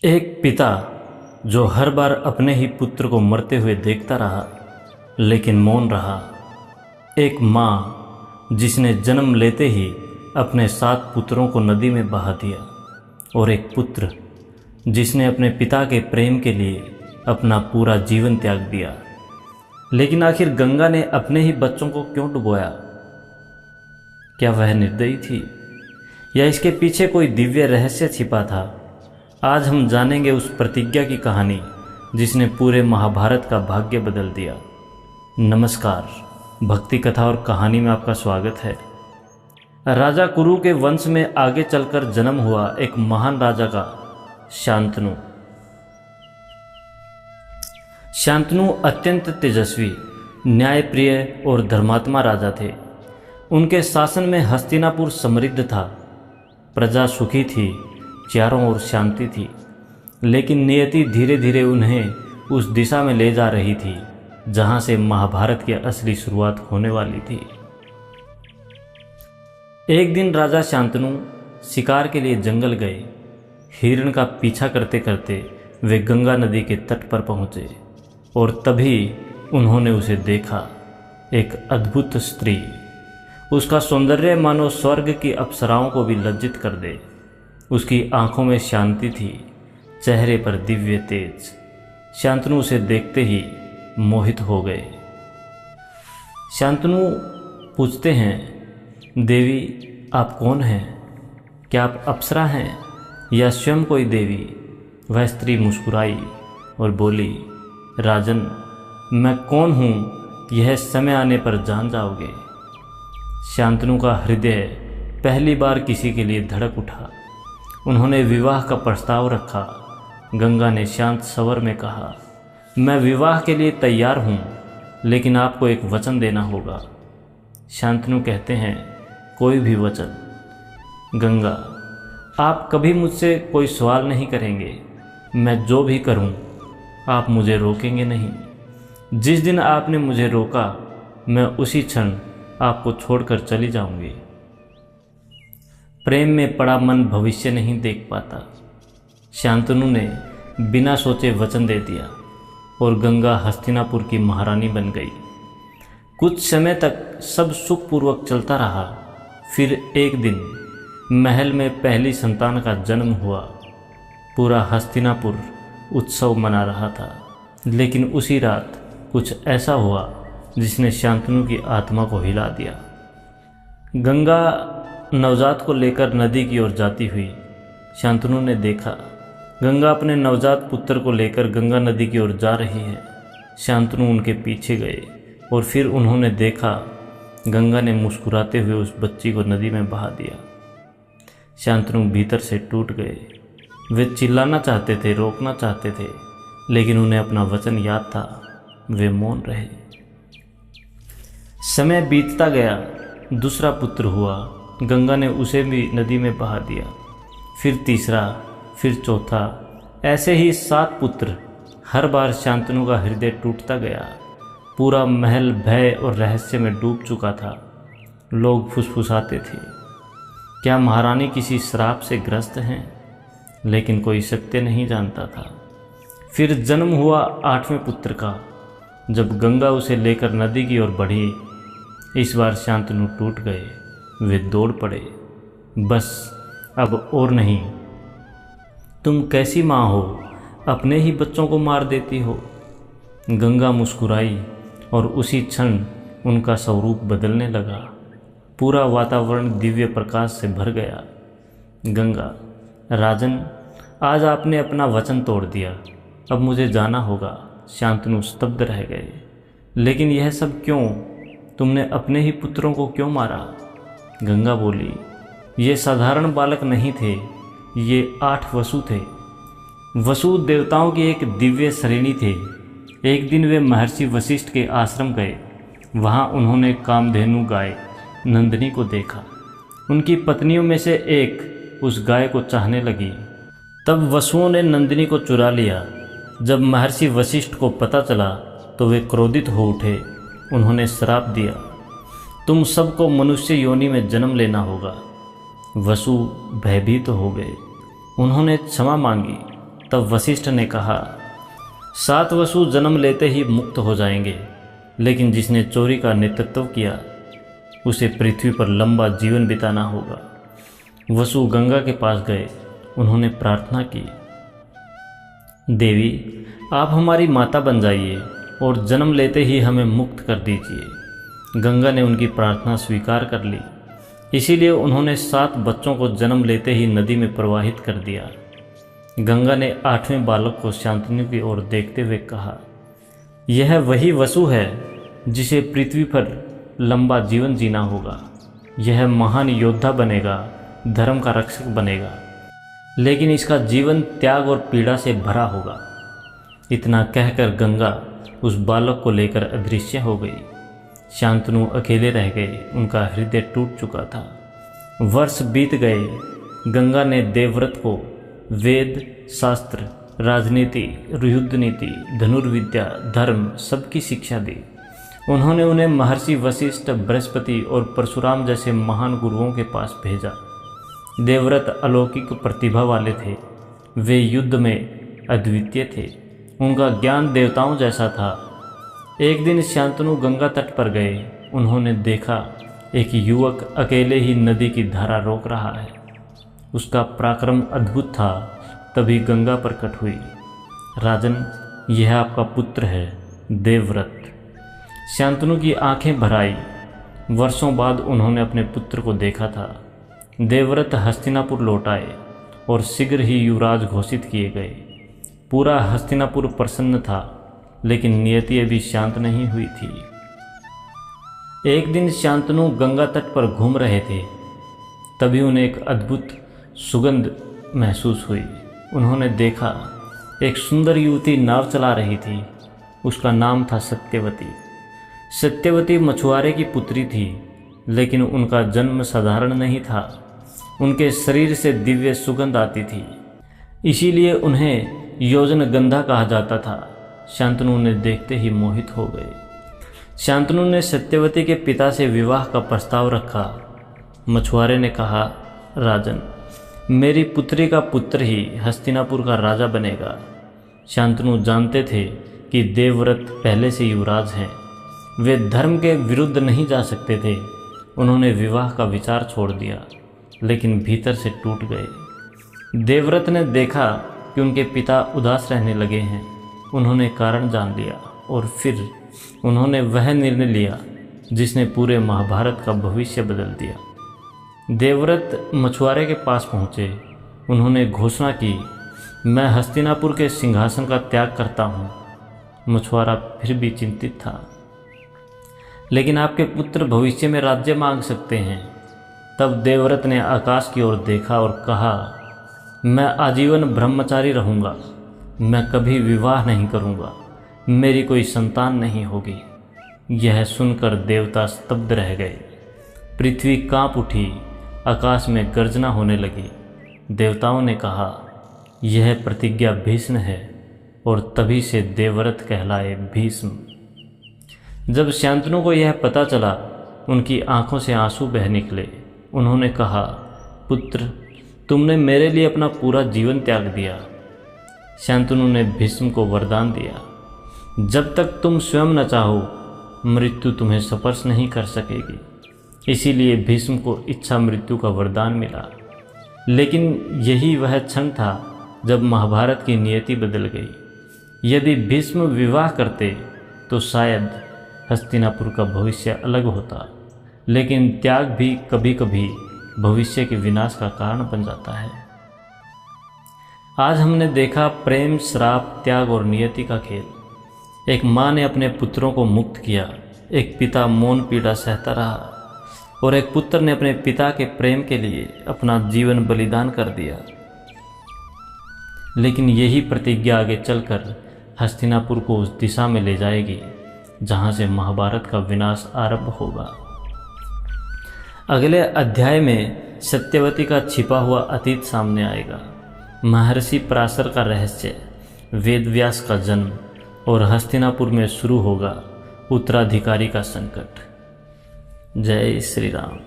एक पिता जो हर बार अपने ही पुत्र को मरते हुए देखता रहा लेकिन मौन रहा। एक माँ जिसने जन्म लेते ही अपने 7 पुत्रों को नदी में बहा दिया। और एक पुत्र जिसने अपने पिता के प्रेम के लिए अपना पूरा जीवन त्याग दिया। लेकिन आखिर गंगा ने अपने ही बच्चों को क्यों डुबोया? क्या वह निर्दयी थी या इसके पीछे कोई दिव्य रहस्य छिपा था? आज हम जानेंगे उस प्रतिज्ञा की कहानी जिसने पूरे महाभारत का भाग्य बदल दिया। नमस्कार, भक्ति कथा और कहानी में आपका स्वागत है। राजा कुरु के वंश में आगे चलकर जन्म हुआ एक महान राजा का शांतनु। शांतनु अत्यंत तेजस्वी, न्यायप्रिय और धर्मात्मा राजा थे। उनके शासन में हस्तिनापुर समृद्ध था, प्रजा सुखी थी, चारों ओर शांति थी। लेकिन नियति धीरे धीरे उन्हें उस दिशा में ले जा रही थी जहां से महाभारत की असली शुरुआत होने वाली थी। एक दिन राजा शांतनु शिकार के लिए जंगल गए। हिरण का पीछा करते करते वे गंगा नदी के तट पर पहुंचे और तभी उन्होंने उसे देखा। एक अद्भुत स्त्री, उसका सौंदर्य मानो स्वर्ग की अप्सराओं को भी लज्जित कर दे। उसकी आंखों में शांति थी, चेहरे पर दिव्य तेज। शांतनु उसे देखते ही मोहित हो गए। शांतनु पूछते हैं, देवी आप कौन हैं? क्या आप अप्सरा हैं या स्वयं कोई देवी? वह स्त्री मुस्कुराई और बोली, राजन मैं कौन हूँ यह समय आने पर जान जाओगे। शांतनु का हृदय पहली बार किसी के लिए धड़क उठा। उन्होंने विवाह का प्रस्ताव रखा। गंगा ने शांत स्वर में कहा, मैं विवाह के लिए तैयार हूँ, लेकिन आपको एक वचन देना होगा। शांतनु कहते हैं, कोई भी वचन। गंगा, आप कभी मुझसे कोई सवाल नहीं करेंगे। मैं जो भी करूँ आप मुझे रोकेंगे नहीं। जिस दिन आपने मुझे रोका मैं उसी क्षण आपको छोड़कर चली जाऊंगी। प्रेम में पड़ा मन भविष्य नहीं देख पाता। शांतनु ने बिना सोचे वचन दे दिया और गंगा हस्तिनापुर की महारानी बन गई। कुछ समय तक सब सुखपूर्वक चलता रहा। फिर एक दिन महल में पहली संतान का जन्म हुआ। पूरा हस्तिनापुर उत्सव मना रहा था। लेकिन उसी रात कुछ ऐसा हुआ जिसने शांतनु की आत्मा को हिला दिया। गंगा नवजात को लेकर नदी की ओर जाती हुई शांतनु ने देखा। गंगा अपने नवजात पुत्र को लेकर गंगा नदी की ओर जा रही है। शांतनु उनके पीछे गए और फिर उन्होंने देखा गंगा ने मुस्कुराते हुए उस बच्ची को नदी में बहा दिया। शांतनु भीतर से टूट गए। वे चिल्लाना चाहते थे, रोकना चाहते थे, लेकिन उन्हें अपना वचन याद था। वे मौन रहे। समय बीतता गया। दूसरा पुत्र हुआ। गंगा ने उसे भी नदी में बहा दिया। फिर तीसरा, फिर चौथा, ऐसे ही 7 पुत्र। हर बार शांतनु का हृदय टूटता गया। पूरा महल भय और रहस्य में डूब चुका था। लोग फुसफुसाते थे, क्या महारानी किसी श्राप से ग्रस्त हैं? लेकिन कोई सत्य नहीं जानता था। फिर जन्म हुआ 8वें पुत्र का। जब गंगा उसे लेकर नदी की ओर बढ़ी, इस बार शांतनु टूट गए। वे दौड़ पड़े, बस अब और नहीं। तुम कैसी माँ हो, अपने ही बच्चों को मार देती हो। गंगा मुस्कुराई और उसी क्षण उनका स्वरूप बदलने लगा। पूरा वातावरण दिव्य प्रकाश से भर गया। गंगा, राजन आज आपने अपना वचन तोड़ दिया, अब मुझे जाना होगा। शांतनु स्तब्ध रह गए। लेकिन यह सब क्यों? तुमने अपने ही पुत्रों को क्यों मारा? गंगा बोली, ये साधारण बालक नहीं थे, ये 8 वसु थे। वसु देवताओं की एक दिव्य श्रेणी थे। एक दिन वे महर्षि वशिष्ठ के आश्रम गए। वहाँ उन्होंने कामधेनु गाय नंदिनी को देखा। उनकी पत्नियों में से एक उस गाय को चाहने लगी। तब वसुओं ने नंदिनी को चुरा लिया। जब महर्षि वशिष्ठ को पता चला तो वे क्रोधित हो उठे। उन्होंने श्राप दिया, तुम सबको मनुष्य योनि में जन्म लेना होगा। वसु भयभीत हो गए। उन्होंने क्षमा मांगी तब वशिष्ठ ने कहा, 7 वसु जन्म लेते ही मुक्त हो जाएंगे, लेकिन जिसने चोरी का नेतृत्व किया उसे पृथ्वी पर लंबा जीवन बिताना होगा। वसु गंगा के पास गए। उन्होंने प्रार्थना की, देवी आप हमारी माता बन जाइए और जन्म लेते ही हमें मुक्त कर दीजिए। गंगा ने उनकी प्रार्थना स्वीकार कर ली, इसीलिए उन्होंने 7 बच्चों को जन्म लेते ही नदी में प्रवाहित कर दिया। गंगा ने 8वें बालक को शांतनु की ओर देखते हुए कहा, यह वही वसु है जिसे पृथ्वी पर लंबा जीवन जीना होगा। यह महान योद्धा बनेगा, धर्म का रक्षक बनेगा, लेकिन इसका जीवन त्याग और पीड़ा से भरा होगा। इतना कहकर गंगा उस बालक को लेकर अदृश्य हो गई। शांतनु अकेले रह गए। उनका हृदय टूट चुका था। वर्ष बीत गए। गंगा ने देवव्रत को वेद, शास्त्र, राजनीति, युद्ध नीति, धनुर्विद्या, धर्म सबकी शिक्षा दी। उन्होंने उन्हें महर्षि वशिष्ठ, बृहस्पति और परशुराम जैसे महान गुरुओं के पास भेजा। देवव्रत अलौकिक प्रतिभा वाले थे। वे युद्ध में अद्वितीय थे। उनका ज्ञान देवताओं जैसा था। एक दिन शांतनु गंगा तट पर गए। उन्होंने देखा एक युवक अकेले ही नदी की धारा रोक रहा है। उसका पराक्रम अद्भुत था। तभी गंगा प्रकट हुई। राजन, यह आपका पुत्र है, देवव्रत। शांतनु की आंखें भर आई। वर्षों बाद उन्होंने अपने पुत्र को देखा था। देवव्रत हस्तिनापुर लौट आए और शीघ्र ही युवराज घोषित किए गए। पूरा हस्तिनापुर प्रसन्न था, लेकिन नियति अभी शांत नहीं हुई थी। एक दिन शांतनु गंगा तट पर घूम रहे थे। तभी उन्हें एक अद्भुत सुगंध महसूस हुई। उन्होंने देखा एक सुंदर युवती नाव चला रही थी। उसका नाम था सत्यवती। सत्यवती मछुआरे की पुत्री थी, लेकिन उनका जन्म साधारण नहीं था। उनके शरीर से दिव्य सुगंध आती थी, इसीलिए उन्हें योजनगंधा कहा जाता था। शांतनु ने देखते ही मोहित हो गए। शांतनु ने सत्यवती के पिता से विवाह का प्रस्ताव रखा। मछुआरे ने कहा, राजन, मेरी पुत्री का पुत्र ही हस्तिनापुर का राजा बनेगा। शांतनु जानते थे कि देवव्रत पहले से युवराज हैं। वे धर्म के विरुद्ध नहीं जा सकते थे। उन्होंने विवाह का विचार छोड़ दिया, लेकिन भीतर से टूट गए। देवव्रत ने देखा कि उनके पिता उदास रहने लगे हैं। उन्होंने कारण जान लिया और फिर उन्होंने वह निर्णय लिया जिसने पूरे महाभारत का भविष्य बदल दिया। देवव्रत मछुआरे के पास पहुँचे। उन्होंने घोषणा की, मैं हस्तिनापुर के सिंहासन का त्याग करता हूँ। मछुआरा फिर भी चिंतित था। लेकिन आपके पुत्र भविष्य में राज्य मांग सकते हैं। तब देवव्रत ने आकाश की ओर देखा और कहा, मैं आजीवन ब्रह्मचारी रहूँगा। मैं कभी विवाह नहीं करूँगा। मेरी कोई संतान नहीं होगी। यह सुनकर देवता स्तब्ध रह गए। पृथ्वी कांप उठी। आकाश में गर्जना होने लगी। देवताओं ने कहा, यह प्रतिज्ञा भीष्म है, और तभी से देवव्रत कहलाए भीष्म। जब शांतनु को यह पता चला, उनकी आंखों से आंसू बह निकले। उन्होंने कहा, पुत्र, तुमने मेरे लिए अपना पूरा जीवन त्याग दिया। शांतनु ने भीष्म को वरदान दिया, जब तक तुम स्वयं न चाहो, मृत्यु तुम्हें स्पर्श नहीं कर सकेगी। इसीलिए भीष्म को इच्छा मृत्यु का वरदान मिला। लेकिन यही वह क्षण था जब महाभारत की नियति बदल गई। यदि भीष्म विवाह करते तो शायद हस्तिनापुर का भविष्य अलग होता। लेकिन त्याग भी कभी कभी भविष्य के विनाश का कारण बन जाता है। आज हमने देखा प्रेम, श्राप, त्याग और नियति का खेल। एक माँ ने अपने पुत्रों को मुक्त किया। एक पिता मौन पीड़ा सहता रहा और एक पुत्र ने अपने पिता के प्रेम के लिए अपना जीवन बलिदान कर दिया। लेकिन यही प्रतिज्ञा आगे चलकर हस्तिनापुर को उस दिशा में ले जाएगी जहाँ से महाभारत का विनाश आरंभ होगा। अगले अध्याय में सत्यवती का छिपा हुआ अतीत सामने आएगा। महर्षि पराशर का रहस्य, वेदव्यास का जन्म और हस्तिनापुर में शुरू होगा उत्तराधिकारी का संकट। जय श्री राम।